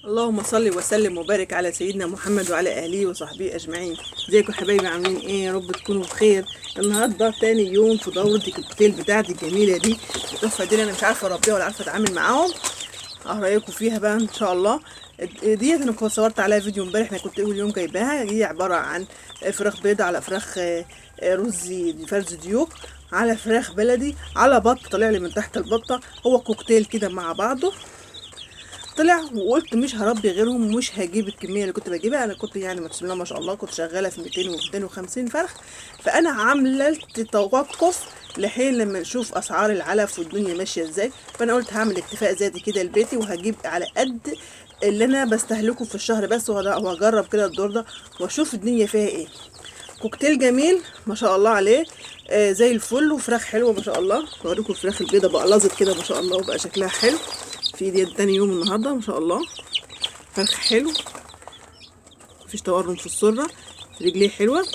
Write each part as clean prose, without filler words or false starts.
اللهم صل وسلم وبارك على سيدنا محمد وعلى اهله وصحبه اجمعين. ازيكم يا حبايبي؟ عاملين ايه؟ يا رب تكونوا بخير. النهارده تاني يوم في دوره الكوكتيل بتاعتي الجميله دي التحفه دي، انا مش عارفه اربيها ولا عارفه اتعامل معاهم. رايكم فيها بقى ان شاء الله. ديت انا كنت صورت عليها فيديو امبارح، انا كنت اول يوم جايباها. هي عباره عن فراخ بيضه على فراخ رز فرز ديوك على فراخ بلدي على بط طالع لي من تحت البطه. هو كوكتيل كده مع بعضه طلع، وقلت مش هربي غيرهم ومش هجيب الكميه اللي كنت بجيبها. انا كنت يعني بسم الله ما شاء الله كنت شغاله في 200 و 250 فرخ، فانا عملت توقف لحين لما نشوف اسعار العلف والدنيا ماشيه ازاي. فانا قلت هعمل اكتفاء ذاتي كده لبيتي، وهجيب على قد اللي انا بستهلكه في الشهر بس، وهجرب كده الدور ده واشوف الدنيا فيها ايه. كوكتيل جميل ما شاء الله عليه، زي الفل، وفراخ حلوه ما شاء الله. بوريكم الفراخ البيضه بقى لظت كده ما شاء الله، وبقى شكلها حلو. في دي تاني يوم النهارده ما شاء الله. فرخ حلو، مفيش تورم في السره، رجليه حلوه.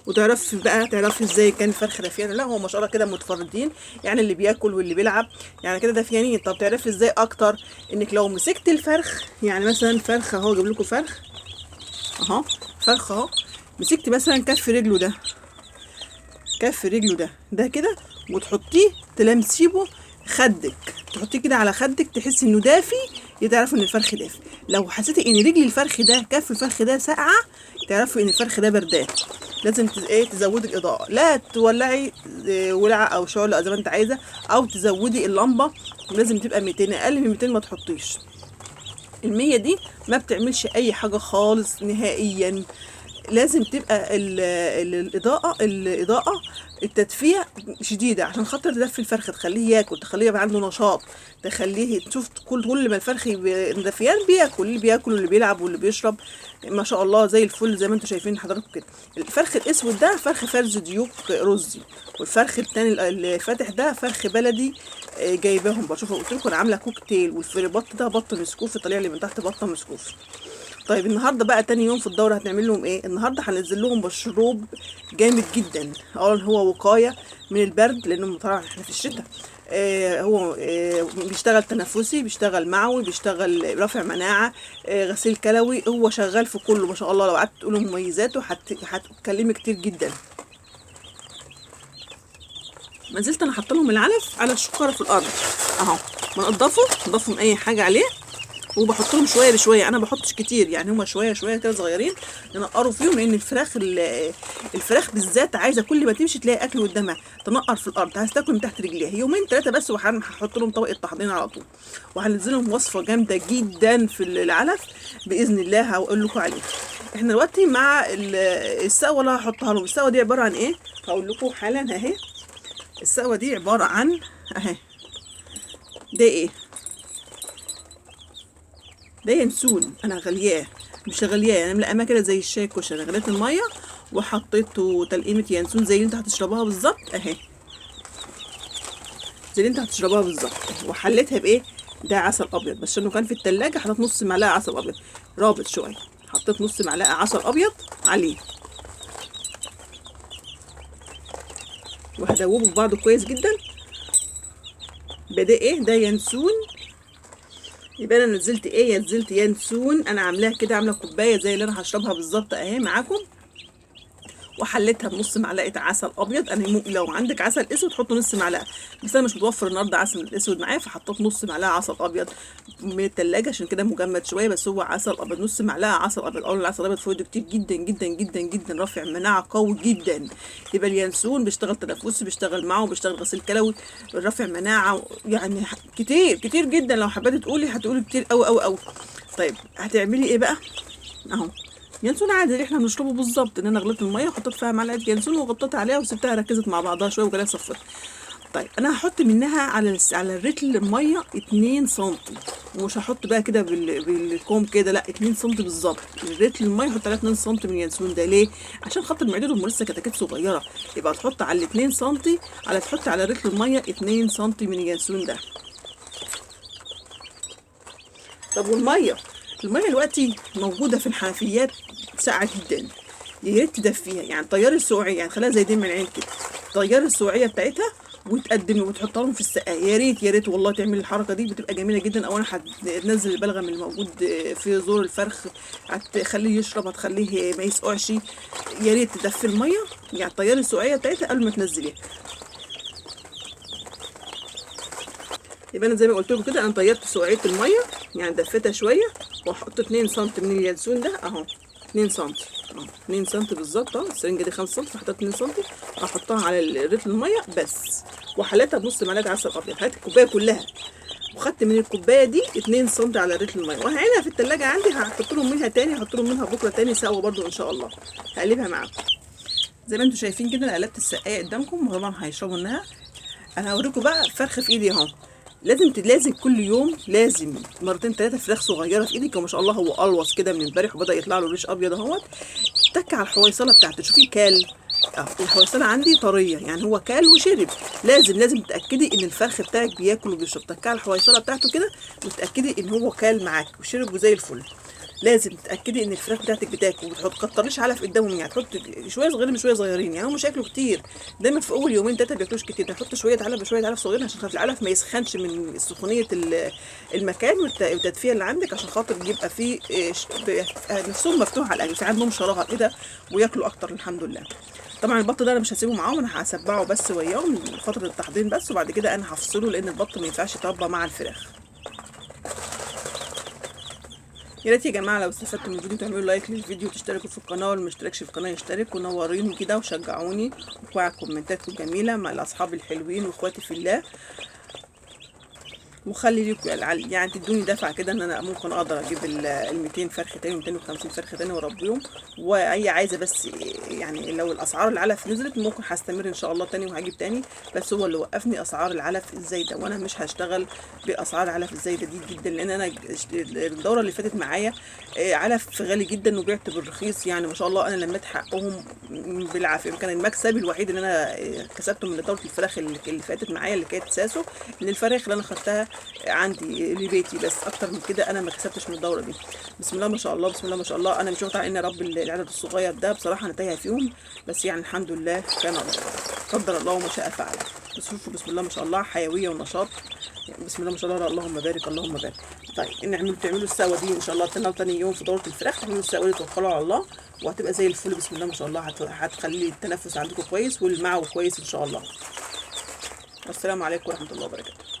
وتعرفي بقى تعرفي ازاي كان الفرخ دافيان؟ لا هو ما شاء الله كده متفردين، يعني اللي بياكل واللي بيلعب يعني كده دافيانين. طب تعرفي ازاي اكتر؟ انك لو مسكت الفرخ، يعني مثلا فرخ اهو، اجيب لكم فرخ اهو، فرخ اهو، مسكت مثلا كف رجله ده، كف رجله ده كده، وتحطيه تلمسيبه خدك، تحطيه كده على خدك تحسي انه دافي، تعرفوا ان الفرخ دافي. لو حسيتي ان رجل الفرخ ده كف الفرخ ده ساقعه، تعرفوا ان الفرخ ده بردان. لازم تزودي الاضاءه، لا تولعي ولعه او شعله زي ما انت عايزه، او تزودي اللمبه. لازم تبقى 200، اقل من 200 ما تحطيش. المية دي ما بتعملش اي حاجه خالص نهائيا. لازم تبقى الإضاءة التدفئة شديدة عشان خاطر تدفي الفرخ، تخليه ياكل، تخليه يبقى عنده نشاط، تخليه تشوف كل ما الفرخ دفيان بياكل، اللي بياكل واللي بيلعب واللي بيشرب ما شاء الله زي الفل زي ما انتم شايفين حضراتكم كده. الفرخ الاسود ده فرخ فرز ديوك رزي، والفرخ التاني الفاتح ده فرخ بلدي. جايباهم بشوفوا، قلت لكم انا عامله كوكتيل، والبط ده بط مسكوفي طالع لي من تحت بطه مسكوفي. طيب النهارده بقى تاني يوم في الدوره، هنعمل لهم ايه النهارده؟ هننزل لهم مشروب جامد جدا. اولا هو وقايه من البرد، لانه طبعا احنا في الشتاء. هو بيشتغل تنفسي، بيشتغل معوي، بيشتغل رافع مناعه، غسيل كلوي. هو شغال في كله ما شاء الله. لو قعدت تقولوا مميزاته هتتكلمي كتير جدا. ما زلت انا حاطه لهم العلف على الشكاره في الارض اهو، بنضفه من اي حاجه عليه، وبحط لهم شويه بشويه. انا بحطش كتير، يعني هما شويه شويه كده صغيرين ينقروا فيهم، لان الفراخ بالذات عايزه كل ما تمشي تلاقي اكل قدامها، تنقر في الارض، عايز تاكل من تحت رجليها. يومين ثلاثه بس وهحط لهم طبقه طحالين على طول، وهنزلهم وصفه جامده جدا في العلف باذن الله هقول لكم عليها. احنا دلوقتي مع السقوه اللي هحطها لهم. السقوه دي عباره عن ايه؟ هقول لكم حالا اهي. السقوه دي عباره عن اهي، ده ايه؟ ده ينسون. انا غلياه، مش غلياه يعني ملقماه كده زي الشاي الكشري. انا غليت الميه وحطيته تلقيمه ينسون زي اللي انت هتشربها بالظبط اهي، زي اللي انت هتشربها بالظبط. وحليتها بايه؟ ده عسل ابيض، بس انه كان في التلاجة حطيت نص معلقه عسل ابيض رابط شويه، حطيت نص معلقه عسل ابيض عليه، وهدوبه في بعضه كويس جدا. بدا ايه ده؟ ينسون. يبقى انا نزلت ايه؟ نزلت ينسون. انا عاملاها كده، عامله كوبايه زي اللي انا هشربها بالظبط اهي معاكم، وحليتها بنص معلقه عسل ابيض. انا لو عندك عسل اسود حطوا نص معلقه، بس انا مش متوفر النهارده عسل اسود معايا، فحطيت نص معلقه عسل ابيض من التلاجة عشان كده مجمد شويه، بس هو عسل ابيض نص معلقه عسل ابيض. اولا العسل الابيض فوائده كتير جدا جدا جدا جدا، رافع مناعه قوي جدا. يبقى اليانسون بيشتغل تنفسي، بيشتغل معه، بيشتغل غسيل كلوي، رافع مناعه، يعني كتير كتير جدا. لو حبيتي تقولي هتقولي كتير قوي قوي قوي. طيب هتعملي ايه بقى؟ اهو ينسون عادي اللي احنا بنشربه بالظبط، ان انا غليت الميه وحطيت فيها معلقه ينسون وغطيت عليها وسبتها ركزت مع بعضها شويه وجالها صفت. طيب انا هحط منها على الرتل الميه 2 سم، ومش هحط بقى كده بالكوم كده، لا 2 سم بالظبط. الرتل الميه احط عليها 2 سم من اليانسون. ده ليه؟ عشان خاطر معدتهم لسه كتاكيت صغيره، يبقى تحط على 2 سم، تحط على رتل الميه 2 سم من اليانسون ده. طب والميه؟ الميه دلوقتي موجوده في الحنفيات ساقعه جدا، يا ريت تدفيها. يعني طياري السقوعيه، يعني خليها زي دم العين كده، طياري السقوعيه بتاعتها وتقدم وتحط لهم في السقايه. يا ريت يا ريت والله تعمل الحركه دي، بتبقى جميله جدا. اولا هتنزل البلغم اللي موجود في زور الفرخ، هتخليه يشرب، هتخليه ما يسقعش. يا ريت تدفي الميه، يعني تطيري السقعيه بتاعتها قبل ما تنزليها. يبقى انا زي ما قلت لكم كده، انا طيرت سقعيه الميه، يعني دفيتها شويه، واحط 2 سم من اليانسون ده اهو، 2 سم اهو، 2 سم بالظبط اهو. السرنجه دي 5 سم، فحطيت 2 سم، احطها على رتل الميه بس، وحليتها بنص معلقه عسل ابيض. هات الكوبايه كلها، وخدت من الكوبايه دي 2 سم على رتل الميه، وهعينها في التلاجة عندي. هحط لهم منها تاني، هحط لهم منها بكره تاني سوا برضو ان شاء الله. هقلبها معاكم زي ما انتم شايفين كده. انا قلبت السقايه قدامكم، وطبعا هيشربوا منها. انا هوريكم بقى فرخ في ايدي اهو. لازم كل يوم، لازم مرتين 3 فراخ صغيره في ايدك. وما شاء الله هو قلوص كده من امبارح، وبدا يطلع له ريش ابيض اهوت. تك على الحويصله بتاعته، شوفي كال الحويصله عندي طريه، يعني هو كال وشرب. لازم تتاكدي ان الفرخ بتاعك بياكل وبيشرب. تك على الحويصله بتاعته كده، وتاكدي ان هو كال معاك وشرب وزي الفل. لازم تتاكدي ان الفراخ بتاعتك بتاكل. كتريش علف قدامهم، يعني تحط شويه صغيرين مش شويه صغيرين، يعني هم مش هياكلوا كتير. دايما في اول يومين 3 بياكلوش كتير. تحط شويه علف بشويه علف صغيرين، عشان خاطر العلف ما يسخنش من سخونيه المكان والتدفئه اللي عندك، عشان خاطر يبقى فيه نفسهم مفتوح على الاكل، في عندهم شراهه كده وياكلوا اكتر. الحمد لله. طبعا البط ده انا مش هسيبه معاهم، انا هسبعه بس وياهم فتره التحضير بس، وبعد كده انا هفصله، لان البط ما ينفعش يتربى مع الفراخ. يا ريت يا جماعه لو استفدتوا من الفيديو تعملوا لايك للفيديو، وتشتركوا في القناه، واللي مشتركش في القناه يشترك، ونوروني كده وشجعوني، وعلى كومنتاتكم الجميله مع الاصحاب الحلوين واخواتي في الله. وخلي لكم يعني تدوني دفعه كده، ان انا ممكن اقدر اجيب ال 200 فرخه تاني، 250 فرخه تاني واربيهم. واي عايزه بس يعني لو الاسعار العلف نزلت ممكن هستمر ان شاء الله تاني وهجيب تاني. بس هو اللي وقفني اسعار العلف الزايده، وانا مش هشتغل باسعار العلف الزايده دي جدا، لان انا الدوره اللي فاتت معايا علف غالي جدا وبعت بالرخيص. يعني ما شاء الله انا لميت حقهم بالعافيه. كان المكسب الوحيد اللي انا كسبته من دوره الفراخ اللي فاتت معايا، اللي كانت ساسو، ان الفراخ اللي انا خدتها عندي لبيتي بس. اكتر من كده انا ما كسبتش من الدوره دي. بسم الله ما شاء الله، بسم الله ما شاء الله. انا مش متوقعه ان رب العدد الصغير ده بصراحه انا تايهه فيهم، بس يعني الحمد لله كان قدر الله ما شاء فعل. شوفوا بسم الله ما شاء الله، حيويه ونشاط. بسم الله ما شاء الله، اللهم بارك اللهم بارك. طيب تعملوا السوا دي ان شاء الله تاني يوم في دوره الفراخ. تعملوا السوا دي توكلوا على الله، وهتبقى زي الفل. بسم الله ما شاء الله، هتخلي التنفس عندكم كويس والمعوي كويس ان شاء الله. والسلام عليكم ورحمه الله وبركاته.